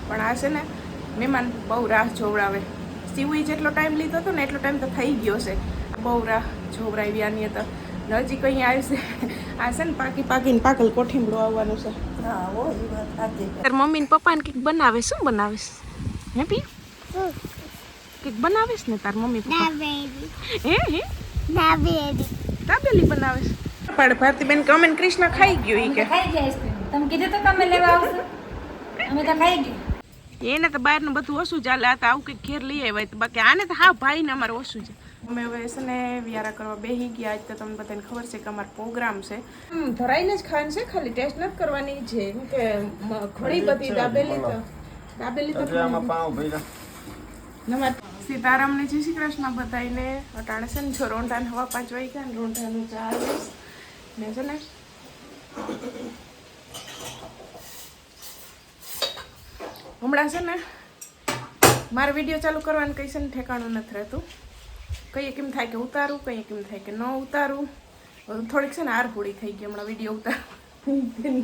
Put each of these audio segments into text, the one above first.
પણ આ છે ને મહેમાન બહુ રાહ જોવડાવે. સીવું જેટલો ટાઈમ લીધો હતો ને એટલો ટાઈમ તો થઈ ગયો છે. બહુ રાહ જોવડાવી આની તો હજી કંઈ આવશે. આ છે ને પાકીને પાકલ કોઠીમડું આવવાનું છે. હા હો એ વાત સાચી. તાર મમ્મી ને પપ્પાને કંઈક બનાવે. શું બનાવીશ હે પી? કંઈક બનાવીશ ને તાર મમ્મી પપ્પા? હે દાબેલી બનાવીશ. પણ ભારતીબેન કે અમે કૃષ્ણ ખાઈ ગયો ઈ કે ખાઈ ગયા આઈસ્ક્રીમ. તમે કીધું તો તમે લેવા આવશો. અમે તો ખાઈ ગયા. એને તો બહારનું બધું ઓછું ચાલે. આ તો આવું કંઈક ઘેર લઈ આવ્યા તો બાકી આને તો હા ભાઈને અમારે ઓછું છે. અમે હવે છે ને વ્યારા કરવા બેસી ગયા. આજ તો તમને બધાને ખબર છે કે અમારો પ્રોગ્રામ છે. ધરાઈને જ ખાવાનું છે, ખાલી ટેસ્ટ નથી કરવાની છે. કે ઘણી બધી દાબેલી તો સીતારામને જય શ્રી કૃષ્ણ બધાઈને. અટાણે છે ને જો રોંઢાને 5:15 વાગ્યા ને રોંઢાનું ચા આવીશ ને છે ને હમણાં છે ને મારે વિડીયો ચાલુ કરવાનું કંઈ છે ને ઠેકાણું નથી રહેતું. કંઈ કેમ થાય કે ઉતારું, કંઈ કેમ થાય કે ન ઉતારું. થોડીક છે ને આરહુડી થઈ ગઈ હમણાં વિડીયો ઉતારવું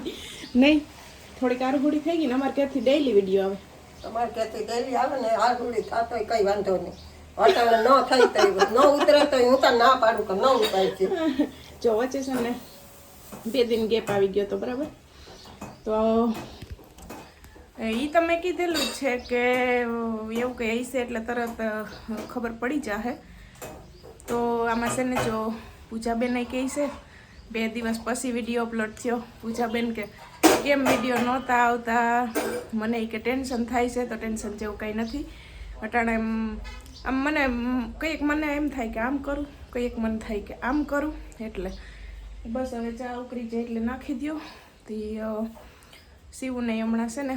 નહીં. થોડીક આરહુડી થઈ ગઈ ને અમારે ક્યાંથી ડેઈલી વિડીયો આવે. તમારે ક્યાંથી ડેલી આવે ને આરહુડી થતો હોય કંઈ વાંધો નહીં. અટાણે ન થાય તો ન ઉતરે તો હું તો ના પાડું કે ન ઉતારે છે. જો વચ્ચે છે ને 2 દિન ગેપ આવી ગયો તો બરાબર. તો એ તમે કીધેલું છે કે એવું કંઈ હશે એટલે તરત ખબર પડી જશે. તો આમાં છે ને જો પૂજાબેન કહે છે 2 દિવસ પછી વિડીયો અપલોડ થયો. પૂજાબેન કે કેમ વિડીયો નહોતા આવતા, મને કે ટેન્શન થાય છે. તો ટેન્શન જેવું કંઈ નથી. અટાણે આમ મને કંઈક મને એમ થાય કે આમ કરું, કંઈક મને થાય કે આમ કરું. એટલે બસ હવે ચા ઉકળી જાય એટલે નાખી દો. તે સીવું નહીં હમણાં છે ને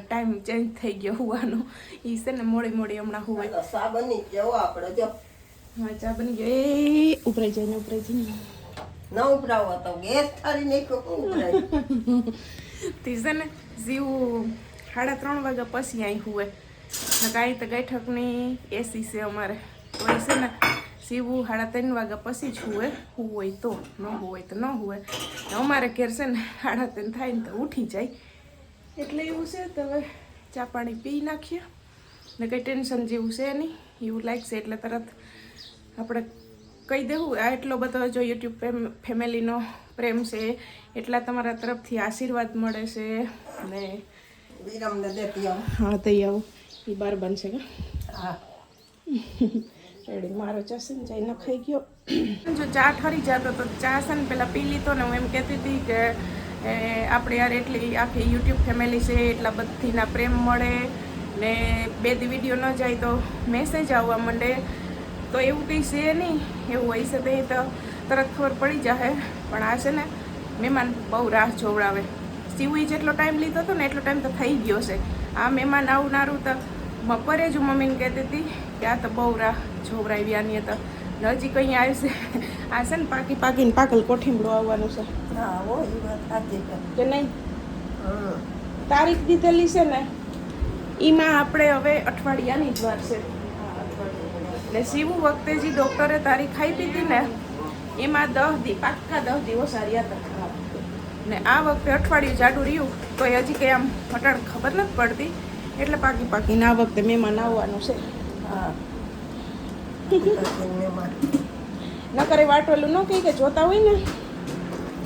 ટાઈમ ચેન્જ થઈ ગયો હોવાનો. એ છે ને મોડી હમણાં હોય. સા બની ગયો આપણે જો. હા ચા બની ગયો. એ ઉભરાઈ જાય ન ઉભરાવો તો ગેસ થારી નાખ્યો કોણ ઉભરાય. તે છે ને સીવું 3:30 વાગ્યા પછી અહીં હોય. કાંઈ તો ગઈઠકની એસી છે અમારે. તો એ છે ને સીવું 3:30 વાગ્યા પછી જ હોય તો ન હોય તો ન હોય. અમારે ઘેર છે ને 3:30 થાય ને તો ઉઠી જાય. એટલે એવું છે તો હવે ચા પાણી પી નાખીએ ને કંઈ ટેન્શન જેવું છે નહીં. એવું લાગશે એટલે તરત આપણે કહી દેવું. આ એટલો બધો જો યુટ્યુબ ફેમિલીનો પ્રેમ છે, એટલા તમારા તરફથી આશીર્વાદ મળે છે ને વિરમને દેતી આવું. હા તઈ આવું એ બાર બનશે કે હા રેડી. મારો ચા છે ને ચાઈ ન ખાઈ ગયો. જો ચા ઠરી જતો તો ચા છે ને પહેલાં પી લીધો ને હું એમ કહેતી હતી કે આપણે યાર એટલી આખી યુટ્યુબ ફેમિલી છે, એટલા બધીના પ્રેમ મળે ને 2 દી વિડીયો ન જાય તો મેસેજ આવવા માંડે. તો એવું કંઈ છે નહીં. એવું હોય છે તો તરત ખબર પડી જશે. પણ આ છે ને મહેમાન બહુ રાહ જોવડાવે. સીવું જેટલો ટાઈમ લીધો હતો ને એટલો ટાઈમ તો થઈ ગયો છે. આ મહેમાન આવનારું તો બપોરે જ હું મમ્મીને કહેતી હતી કે આ તો બહુ રાહ જોવડાવી આની તો હજી કંઈ આવશે. આ છે ને પાકીને પાકલ કોઠીમડું આવવાનું છે. હા હો એ વાત સાચી કે નહીં? તારીખ દીધેલી છે ને એમાં આપણે હવે અઠવાડિયાની જ વાર છે. ને સીવું વખતે જે ડૉક્ટરે તારીખ આપી હતી ને એમાં 10 દી પાક્કા 10 દિવસ હાર્યા હતા. ને આ વખતે અઠવાડિયું જાડું રહ્યું તો હજી કંઈ આમ અટાણ ખબર નથી પડતી. એટલે પાકીને આ વખતે મહેમાન આવવાનું છે. હા ન કરે વાટવેલું ન કહે કે જોતા હોય ને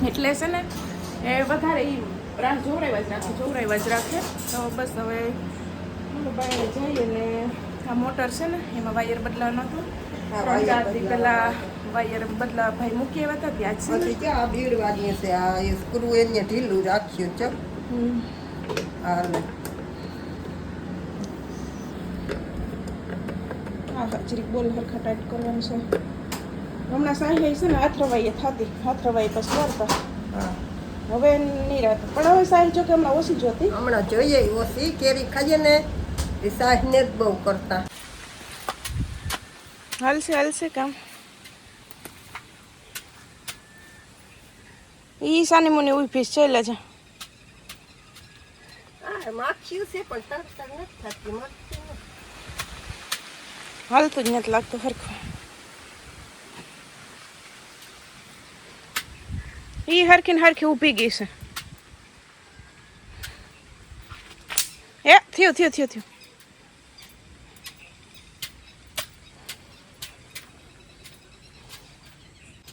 એટલે છે ને એ વધારે એ રાહ જોવરાવ્યા જ રાખે. તો બસ હવે બહાર જઈએ ને આ મોટર છે ને એમાં વાયર બદલાવાનો હતો. 3-4 દી પહેલાં વાયર બદલાવા ભાઈ મૂકી આવ્યા હતા. ત્યાં જ પછી ક્યાં બીડવાની છે આ એ સ્ક્રૂ એને ઢીલું રાખ્યું છે. હાલે હા જરીક બોલ હરખા ટાઈટ કરવાનું છે. હમણાં સાંઈ છે ને હાથરવાઈ થતી, હાથરવાઈ પછી કરતા. હા હવે નહીં રહેતું. પણ હવે સાંઈ જો કે હમણાં ઓછી જોતી. હમણાં જોઈએ ઓછી કેરી ખાઈએ ને એ સાહેબને જ બહુ કરતા. હાલશે કામ. ઈ સાની મુની ઊભી છે લે છે. હા માખ્યું છે પણ તરત નથી થતી. મરતી નથી. હાલતું જ નથી લાગતું હરખું. ઈ હરખી ઊભી ગઈ છે. એ થયું થયું થયું થયું.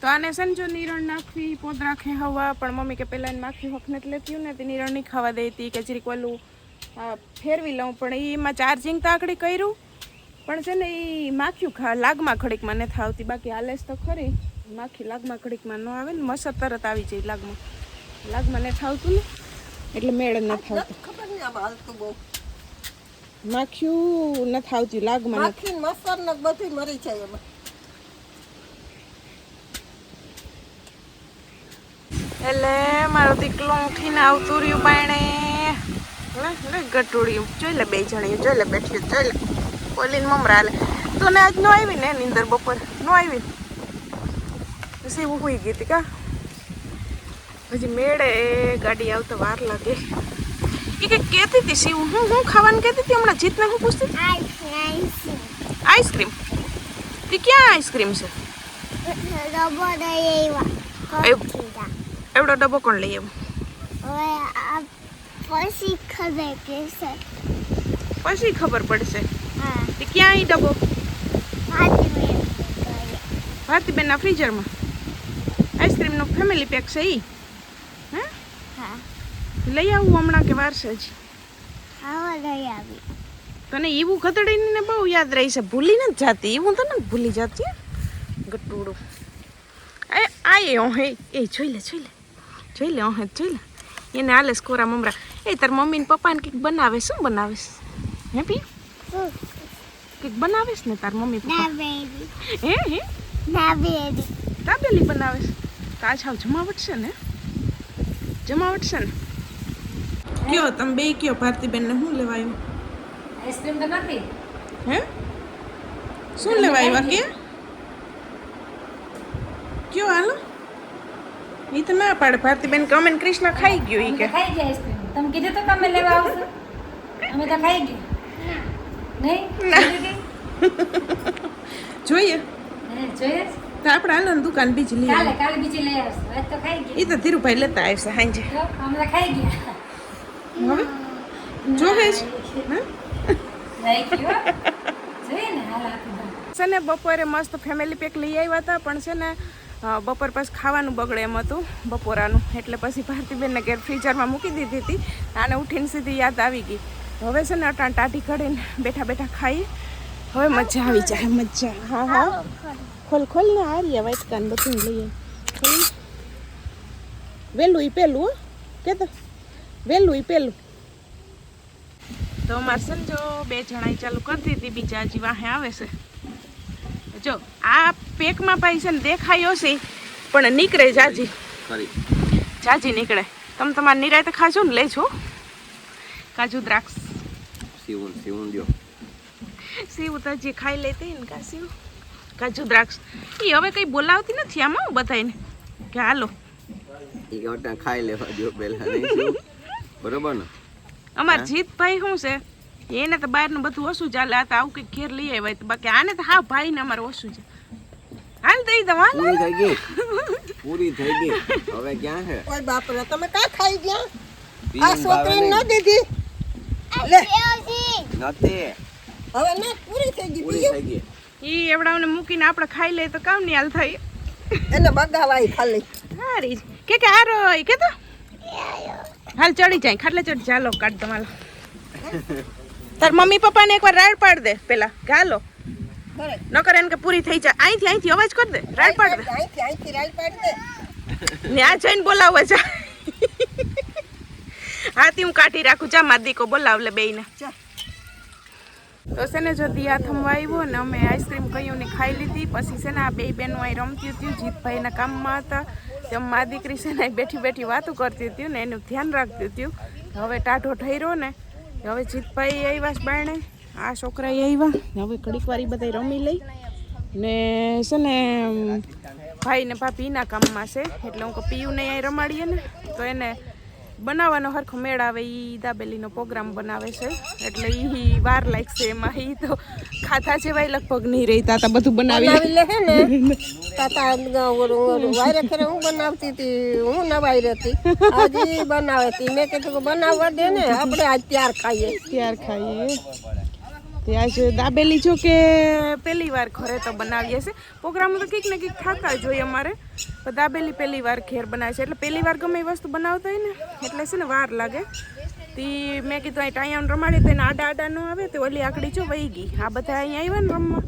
તો આને સંજો નિરણ નાખવી પોદરા ખેહવા પણ મમ્મી કે પહેલાં એને માખી હકને જ લેતી ને તે નિરણ નહીં ખાવા દેતી કે જરીક ઓલું ફેરવી લઉં પણ એમાં ચાર્જિંગ તો આકડી કર્યું પણ છે ને એ માખ્યું લાગમાં ખડીકમાં નથી આવતી બાકી હાલેસ તો ખરી માખી લાગમાં ખડીકમાં ન આવે ને મસર તરત આવી જાય લાગમાં નથી આવતું ને એટલે મેળ નથી આવતું ખબર નહીં આમ હાલતું બહુ માખ્યું નથી આવતી લાગમાં માખી મસર ને બધું મરી જાય એમાં એટલે મારું દીકલું ઉઠીને આવતું રહ્યું પાણે ગટુડિયું જોઈ લે બે જણી જોઈ લે બેઠી જોઈ લે બોલીને મમરા લે તો ને આજ નો આવી ને નીંદર બપોર નો આવી સીવું હોઈ ગઈ હતી કા હજી મેળે ગાડી આવતા વાર લાગે એ કે કહેતી હતી સીવું હું ખાવાનું કહેતી હતી હમણાં જીતને હું પૂછતી આઈસ્ક્રીમ તે ક્યાં આઈસ્ક્રીમ છે એવડો ડબ્બો કોણ લઈ આવ્યું પછી ખબર પડશે તે ક્યાં અહીં ડબ્બો ભારતીબેનના ફ્રીઝરમાં આઈસ્ક્રીમનો ફેમિલી પેક છે ઈ હા લઈ આવું હમણાં કે વાર છે જ તને એવું ગધડીને બહુ યાદ રહી છે ભૂલી નથી જાતી એવું તો નથી ભૂલી જાતી ગટુડું હે એ જોઈ લે જોઈ લે એને હાલે કોરા મમરા એ તાર મમ્મી ને પપ્પાને કંઈક બનાવે શું બનાવીશ હે પી કંઈક બનાવીશ ને તાર મમ્મી પપ્પા હે દાબેલી બનાવીશ તો આજ હાવ જમાવટ છે ને કયો તમે બે કયો ભારતીબેનને શું લેવાયું આઈસ્ક્રીમ તો નથી હે શું લેવાયું કે કયો હાલો એ તો ના પાડે ભારતીબેન કે અમે કૃષ્ણ ખાઈ ગયો ઈ કે ખાઈ ગયા આઈસ્ક્રીમ તમે કીધું તો તમે લેવા આવશો અમે તો ખાઈ ગયા નહીં જોઈએ જોઈએ તો આપણે હાલો ને દુકાન બીજી લઈ કાલે કાલે બીજી લઈ આવશો આજ તો ખાઈ ગયા એ તો ધીરુભાઈ લેતા આવશે હાંજે તો અમે તો ખાઈ ગયા હવે જોવે છે લઈ ગયો જોઈએ ને હાલ આપી દો છે ને બપોરે મસ્ત ફેમિલી પેક લઈ આવ્યા હતા પણ છે ને બપોર પછી ખાવાનું બગડે એમ હતું બપોરાનું એટલે પછી ભારતીબેનને ઘેર ફ્રીઝરમાં મૂકી દીધી હતી આને ઉઠીને સીધી યાદ આવી ગઈ હવે છે ને અટાણ ટાઢી કાઢીને બેઠા બેઠા ખાઈએ હવે મજા આવી જાય મજા હા ખોલ ને હારીએ વાટકાને બધું લઈએ ખોલ વહેલું ઈ પેલું હો કે તો વહેલું ઈ પેલું તો અમારે સમજો બે જણા ચાલુ કરી દીધી બીજા હજી વાહે આવે છે જો આ પેકમાં ભાઈ છે ને દેખાયો છે પણ નીકળે જાજી નીકળે તમે તમારે નિરાતે ખાજો ને લેજો કાજુ દ્રાક્ષ સીવું તો હજી ખાઈ લેતી ને કા સીવું કાજુ દ્રાક્ષ એ હવે કઈ બોલાવતી નથી આમાં બધાને કે હાલો ખાઈ લેવા દો પહેલા બરોબર ને અમાર જીતભાઈ શું છે એને તો બહારનું બધું ઓછું ચાલે આ તો આવું કંઈક ઘેર લઈ આવ્યા બાકી આને તો હા ભાઈ ને અમારે ઓછું છે હાલ દઈ દઉં હાલ પૂરી થઈ ગઈ હવે ક્યાં છે ઓય બાપ રે તમે કા ખાઈ ગયા આ છોકરીને ન દીધી લે નથી હવે ના પૂરી થઈ ગઈ બીજું ઈ એવડાવને મૂકીને આપણે ખાઈ લઈએ તો કામ નહીં હાલ થાય એને બગાવાય ખાલી હારી કે હારો કે તો હાલ ચડી જાય ખાટલે ચડી ચાલો કાઢ દો હાલો તાર મમ્મી પપ્પાને એકવાર રાડ પાડ દે પેલા કે હાલો નકર એને કે પૂરી થઈ જાય અહીંથી અવાજ કર દે રાડ પાડ દે અહીંથી રાડ પાડ દે ને આ જઈને બોલાવવા જા હાથી હું કાઢી રાખું જા માર દીકો બોલાવ લે બેયને જા તો છે ને જો દિયા થમવા આવ્યો ને અમે આઈસ્ક્રીમ કયું ને ખાઈ લીધી પછી છે ને આ બે બહેનો અહીં રમતી હતી જીતભાઈના કામમાં હતા તેમ મા દીકરી છે ને બેઠી બેઠી વાતો કરતી હતી ને એનું ધ્યાન રાખતી હતી હવે ટાઢો ઠર્યો ને હવે જીતભાઈ આવ્યા બાયણે આ છોકરા આવ્યા હવે ઘડીક વાર બધા રમી લઈ ને છે ને ભાઈ ને ભાભી એના કામમાં છે એટલે હું પીયું ને અહીં રમાડીએ ને તો એને બનાવવાનો હરખો મેળ આવે એ દાબેલીનો પ્રોગ્રામ બનાવે છે એટલે એ વાર લાગશે એમાં. એ તો ખાધા જેવાય લગભગ નહીં રહી. તાતા બધું બનાવી બનાવી લે હે ને તાતા ઓલું વાયરે ખેરે હું બનાવતી હતી, હું નવાઈ રહેતી, હજી બનાવે હતી. મેં કીધું કે બનાવવા દે ને, આપણે આજ ત્યાર ખાઈએ. ત્યાર ખાઈએ. તે આજે દાબેલી જો કે પહેલી વાર ઘરે તો બનાવીએ છે. પ્રોગ્રામ તો કંઈક ને કંઈક થતા જ હોય અમારે, પણ દાબેલી પહેલી વાર ઘેર બનાવે છે. એટલે પહેલી વાર ગમે એ વસ્તુ બનાવતા હોય ને એટલે છે ને વાર લાગે. તે મેં કીધું અહીં ટાઈમ રમાડે તો એને આડા ન આવે તો ઓલી આકડી જો વહી ગઈ. આ બધા અહીંયા આવ્યા ને રમવા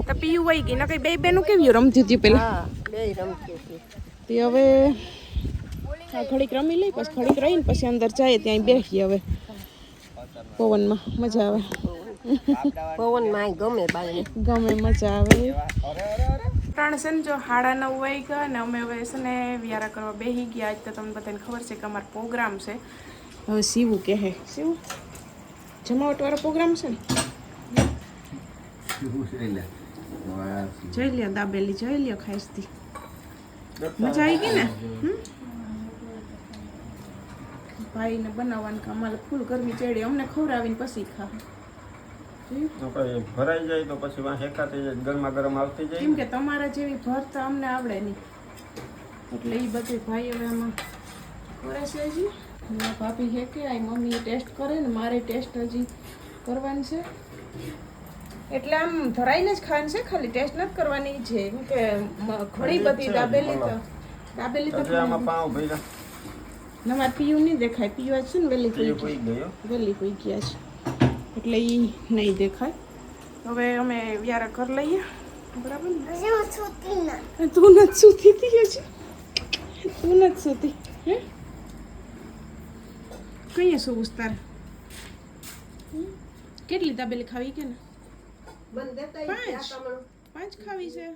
તો પીયું વહી ગઈ. ના કંઈ બે બેનું કેવી રમતી હતી પેલા. હા, બે રમતી હતી. તે હવે આ ઘડીક રમી લઈ, પછી ઘડીક રહીને પછી અંદર જાય ત્યાં બેસીએ. હવે પવનમાં મજા આવે. પવનમાં ગમે બાઈને, ગમે મજા આવે. ત્રણ છે ને જો 9:30 વાગ્યા ને અમે હવે છે ને વ્યારા કરવા બેસી ગયા. આજ તો તમને બધાને ખબર છે કે અમારો પ્રોગ્રામ છે. હવે સીવું કહે સીવું જમાવટવાળો પ્રોગ્રામ છે ને. જોઈ લ્યો દાબેલી, જોઈ લ્યો ખાસતી મજા આવી ગઈ ને. ભાઈને બનાવવાનું કામ મારે ફૂલ ગરમી ચડી, અમને ખવડાવીને પછી ખા. ભરાઈ જાય તો પછી વાં હેકાતી જાય, ગરમા ગરમ આવતી જાય. કેમ કે તમારા જેવી ભરતા અમને આવડે નહીં એટલે એ બધું ભાઈ હવે આમાં કરે છે. હજી ભાભી હે કે આ મમ્મી ટેસ્ટ કરે ને મારે ટેસ્ટ હજી કરવાની છે. એટલે આમ ધરાઈને જ ખાવાની છે, ખાલી ટેસ્ટ નથી કરવાની છે. કેમ કે ઘણી બધી દાબેલી તો આમાં પાઉં ભર્યા તમારે પીયું નહીં દેખાય. પીવા છે ને વહેલી કોઈ ગયો વહેલી હોઈ ગયા છે એટલે એ નહીં દેખાય. હવે અમે વ્યારા કર લઈએ બરાબર ને. તું નથી સૂતી હતી હજી, તું નથી સૂતી હે? કઈ શું તારે કેટલી દાબેલી ખાવી કે ને? 5 ખાવી છે.